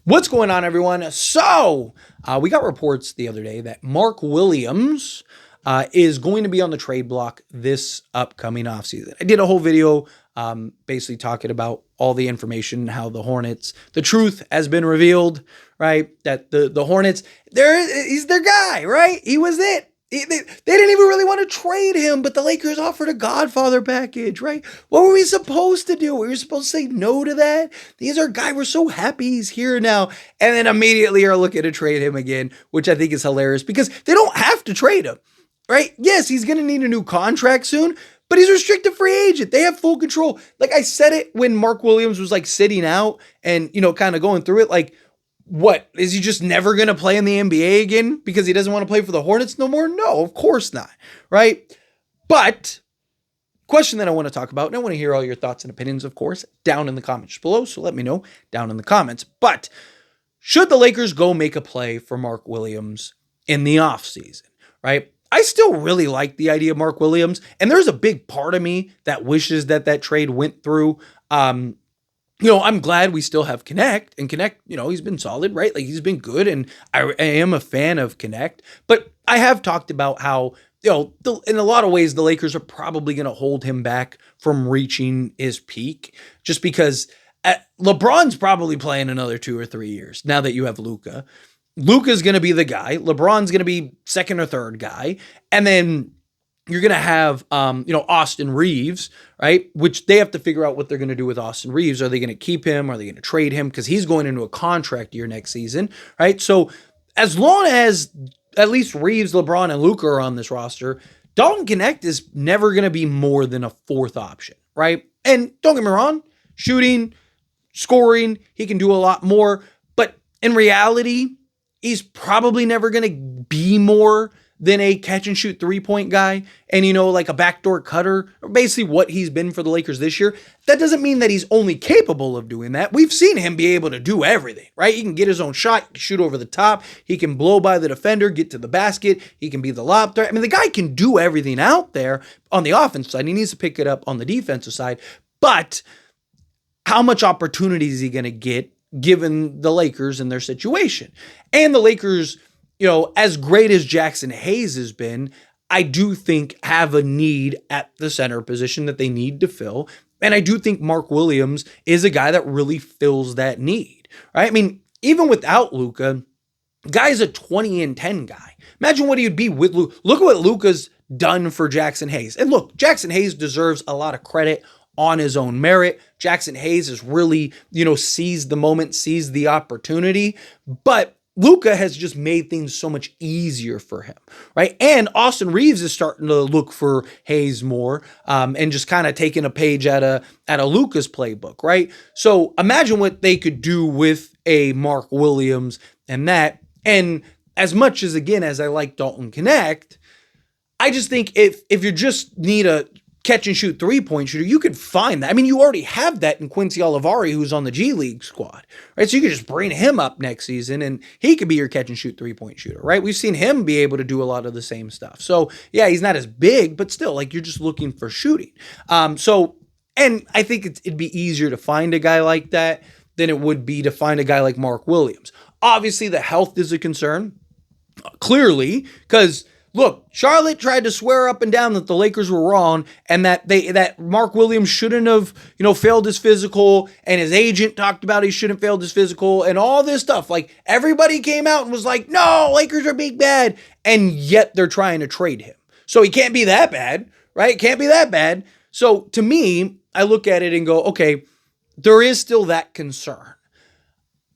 What's going on, everyone? We got reports the other day that Mark Williams is going to be on the trade block this upcoming offseason. I did a whole video basically talking about all the information, how the Hornets, the truth has been revealed, right? That the Hornets, he's their guy, right? He was it. They didn't even really want to trade him, but the Lakers offered a Godfather package, right? What were we supposed to do? We were supposed to say no to that? He's our guy. We're so happy he's here now. And then immediately are looking to trade him again, which I think is hilarious because they don't have to trade him, right? Yes, he's going to need a new contract soon, but he's a restricted free agent. They have full control. Like I said it when Mark Williams was like sitting out and, kind of going through it, like, what, is he just never going to play in the NBA again because he doesn't want to play for the Hornets no more? No, of course not, right? But question that I want to talk about, and I want to hear all your thoughts and opinions, of course, down in the comments below, so let me know down in the comments. But should the Lakers go make a play for Mark Williams in the offseason, right? I still really like the idea of Mark Williams, and there's a big part of me that wishes that trade went through. I'm glad we still have Connect, and Connect, he's been solid, right? Like, he's been good, and I am a fan of Connect. But I have talked about how, in a lot of ways, the Lakers are probably going to hold him back from reaching his peak, just because LeBron's probably playing another 2 or 3 years now that you have Luka. Luka's going to be the guy. LeBron's going to be second or third guy. And then you're going to have, Austin Reeves, right? Which they have to figure out what they're going to do with Austin Reeves. Are they going to keep him? Are they going to trade him? Because he's going into a contract year next season, right? So as long as at least Reeves, LeBron, and Luka are on this roster, Dalton Connect is never going to be more than a fourth option, right? And don't get me wrong, shooting, scoring, he can do a lot more. But in reality, he's probably never going to be more than a catch and shoot 3-point guy and, like a backdoor cutter, or basically what he's been for the Lakers this year. That doesn't mean that he's only capable of doing that. We've seen him be able to do everything, right? He can get his own shot, shoot over the top. He can blow by the defender, get to the basket. He can be the lob threat. I mean, the guy can do everything out there on the offensive side. He needs to pick it up on the defensive side. But how much opportunity is he going to get given the Lakers and their situation? And the Lakers, as great as Jackson Hayes has been, I do think have a need at the center position that they need to fill. And I do think Mark Williams is a guy that really fills that need, right? I mean, even without Luka, guy's a 20-10 guy. Imagine what he would be with Luka. Look at what Luka's done for Jackson Hayes. And look, Jackson Hayes deserves a lot of credit on his own merit. Jackson Hayes has really, seized the moment, seized the opportunity. But Luka has just made things so much easier for him, right? And Austin Reeves is starting to look for Hayes more, and just kind of taking a page out of Luka's playbook, right? So imagine what they could do with a Mark Williams and that. And as much as, again, as I like Dalton Connect, I just think if you just need a catch and shoot 3-point shooter, you could find that. I mean, you already have that in Quincy Olivari, who's on the G League squad, right? So you could just bring him up next season and he could be your catch and shoot 3-point shooter, right? We've seen him be able to do a lot of the same stuff. So yeah, he's not as big, but still, like, you're just looking for shooting. And I think it'd be easier to find a guy like that than it would be to find a guy like Mark Williams. Obviously, the health is a concern, clearly, because look, Charlotte tried to swear up and down that the Lakers were wrong and that Mark Williams shouldn't have, failed his physical, and his agent talked about he shouldn't have failed his physical and all this stuff. Like, everybody came out and was like, no, Lakers are big bad, and yet they're trying to trade him. So he can't be that bad, right? Can't be that bad. So to me, I look at it and go, okay, there is still that concern.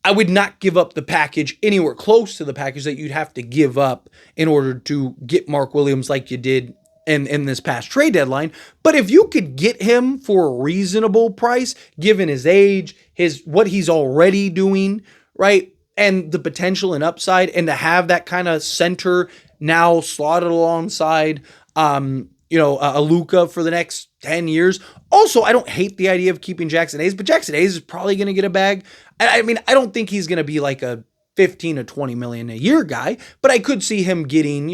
I would not give up the package anywhere close to the package that you'd have to give up in order to get Mark Williams like you did in this past trade deadline. But if you could get him for a reasonable price, given his age, what he's already doing, right, and the potential and upside, and to have that kind of center now slotted alongside, a Luka for the next 10 years. Also, I don't hate the idea of keeping Jackson Hayes, but Jackson Hayes is probably going to get a bag. I mean, I don't think he's going to be like a 15 to 20 million a year guy, but I could see him getting,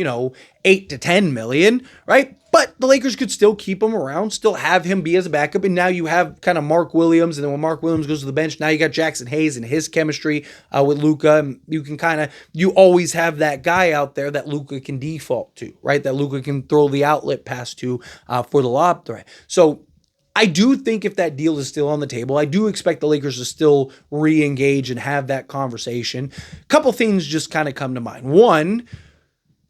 8 to 10 million, right? But the Lakers could still keep him around, still have him be as a backup. And now you have kind of Mark Williams. And then when Mark Williams goes to the bench, now you got Jackson Hayes and his chemistry with Luka. And you can you always have that guy out there that Luka can default to, right? That Luka can throw the outlet pass to for the lob threat. So I do think if that deal is still on the table, I do expect the Lakers to still re-engage and have that conversation. A couple things just kind of come to mind. One,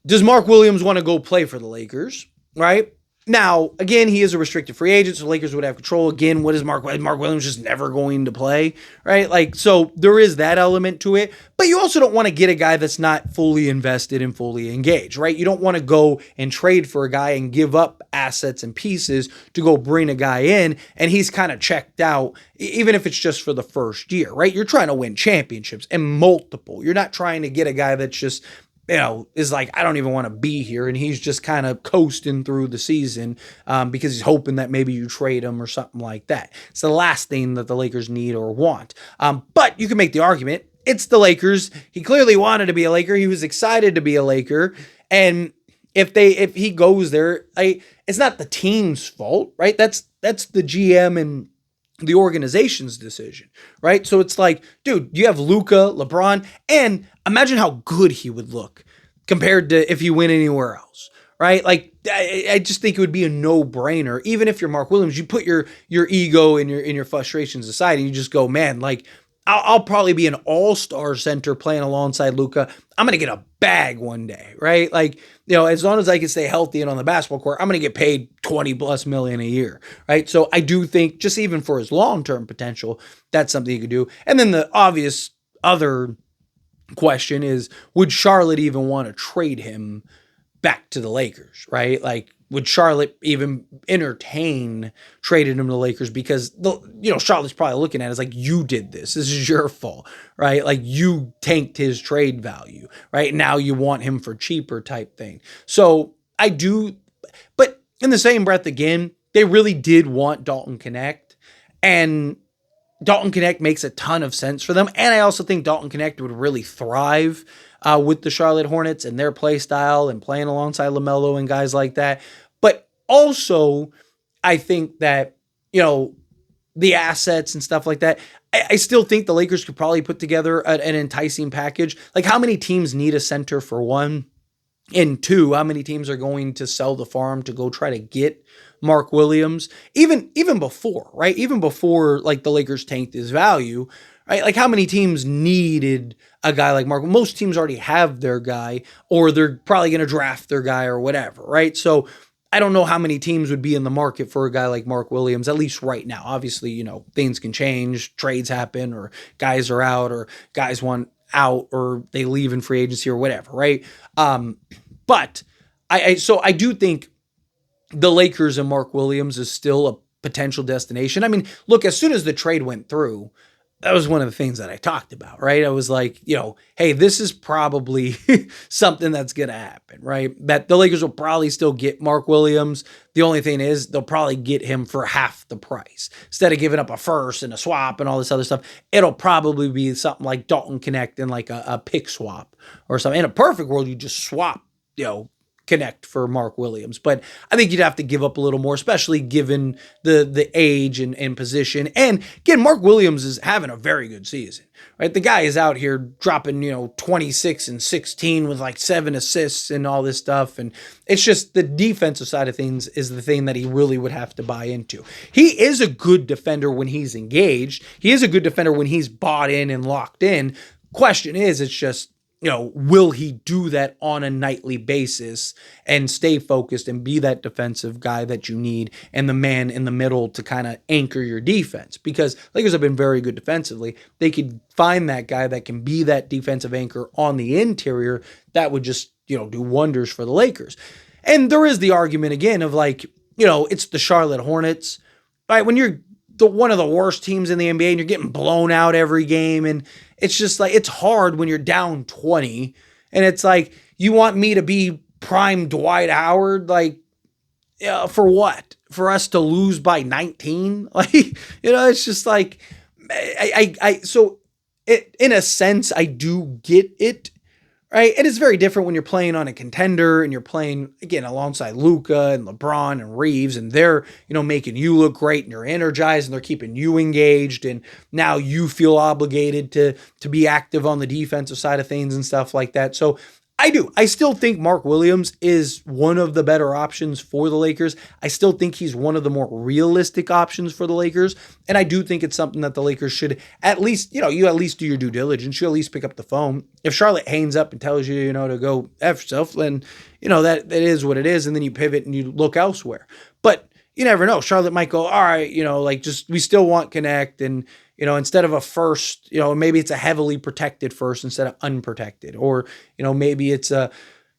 does Mark Williams want to go play for the Lakers? Right? Now, again, he is a restricted free agent, so Lakers would have control. Again, what is Mark Williams just never going to play, right? So there is that element to it, but you also don't want to get a guy that's not fully invested and fully engaged, right? You don't want to go and trade for a guy and give up assets and pieces to go bring a guy in, and he's kind of checked out, even if it's just for the first year, right? You're trying to win championships and multiple. You're not trying to get a guy that's just is like, I don't even want to be here. And he's just kind of coasting through the season because he's hoping that maybe you trade him or something like that. It's the last thing that the Lakers need or want. But you can make the argument, it's the Lakers. He clearly wanted to be a Laker. He was excited to be a Laker. And if he goes there, it's not the team's fault, right? That's the GM and the organization's decision, right? So it's like, dude, you have Luka, LeBron, and imagine how good he would look compared to if he went anywhere else, right? Like, I just think it would be a no-brainer. Even if you're Mark Williams, you put your ego and your frustrations aside, and you just go, man, like, I'll probably be an all-star center playing alongside Luka. I'm going to get a bag one day, right? Like, as long as I can stay healthy and on the basketball court, I'm going to get paid 20 plus million a year, right? So I do think just even for his long-term potential, that's something he could do. And then the obvious other question is, would Charlotte even want to trade him back to the Lakers, right? Like, would Charlotte even entertain trading him to the Lakers? Because Charlotte's probably looking at it as like, you did this. This is your fault, right? Like, you tanked his trade value, right? Now you want him for cheaper type thing. So I do, but in the same breath, again, they really did want Dalton Connect, and Dalton Connect makes a ton of sense for them. And I also think Dalton Connect would really thrive with the Charlotte Hornets and their play style and playing alongside LaMelo and guys like that. But also, I think that, the assets and stuff like that, I still think the Lakers could probably put together an enticing package. Like, how many teams need a center for one? And two, how many teams are going to sell the farm to go try to get Mark Williams? Even before, right? Even before, like, the Lakers tanked his value, right? Like, how many teams needed a guy like Mark? Most teams already have their guy, or they're probably going to draft their guy or whatever, right? So I don't know how many teams would be in the market for a guy like Mark Williams, at least right now. Obviously, things can change, trades happen, or guys are out, or guys want out, or they leave in free agency or whatever, right? But I do think the Lakers and Mark Williams is still a potential destination. I mean, look, as soon as the trade went through, that was one of the things that I talked about, right? I was like, hey, this is probably something that's going to happen, right? That the Lakers will probably still get Mark Williams. The only thing is they'll probably get him for half the price. Instead of giving up a first and a swap and all this other stuff, it'll probably be something like Dalton Connect and like a pick swap or something. In a perfect world, you just swap, Connect for Mark Williams. But I think you'd have to give up a little more, especially given the age and position. And again, Mark Williams is having a very good season, right? The guy is out here dropping, 26 and 16 with like 7 assists and all this stuff. And it's just the defensive side of things is the thing that he really would have to buy into. He is a good defender when he's engaged. He is a good defender when he's bought in and locked in. Question is, it's just, will he do that on a nightly basis and stay focused and be that defensive guy that you need and the man in the middle to kind of anchor your defense? Because Lakers have been very good defensively. They could find that guy that can be that defensive anchor on the interior. That would just, do wonders for the Lakers. And there is the argument again of like, it's the Charlotte Hornets, right? When you're one of the worst teams in the NBA and you're getting blown out every game, and it's just like, it's hard when you're down 20 and it's like, you want me to be prime Dwight Howard? Like, for what? For us to lose by 19? Like, it's just like, so in a sense, I do get it. Right. And it's very different when you're playing on a contender and you're playing, again, alongside Luka and LeBron and Reeves, and they're, making you look great and you're energized and they're keeping you engaged. And now you feel obligated to be active on the defensive side of things and stuff like that. So I do. I still think Mark Williams is one of the better options for the Lakers. I still think he's one of the more realistic options for the Lakers. And I do think it's something that the Lakers should at least, you at least do your due diligence. You at least pick up the phone. If Charlotte hangs up and tells you, to go F yourself, then, that is what it is. And then you pivot and you look elsewhere. But you never know. Charlotte might go, all right, we still want Connect. And, instead of a first, maybe it's a heavily protected first instead of unprotected. Or, maybe it's a,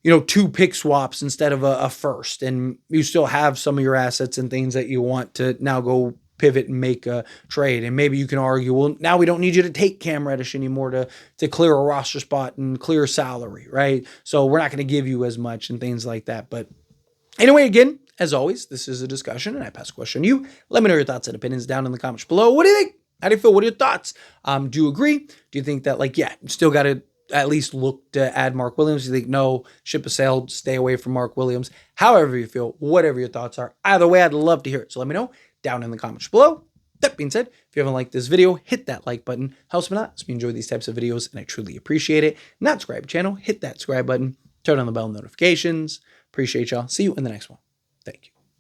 2 pick swaps instead of a first. And you still have some of your assets and things that you want to now go pivot and make a trade. And maybe you can argue, well, now we don't need you to take Cam Reddish anymore to clear a roster spot and clear salary, right? So we're not going to give you as much and things like that. But anyway, again, as always, this is a discussion and I pass a question to you. Let me know your thoughts and opinions down in the comments below. What do you think? How do you feel? What are your thoughts? Do you agree? Do you think that, you still got to at least look to add Mark Williams? Do you think, no, ship has sailed, stay away from Mark Williams? However you feel, whatever your thoughts are. Either way, I'd love to hear it. So let me know down in the comments below. That being said, if you haven't liked this video, hit that like button. Helps me out. If you enjoy these types of videos, and I truly appreciate it. Not subscribe to the channel, hit that subscribe button. Turn on the bell notifications. Appreciate y'all. See you in the next one. Thank you.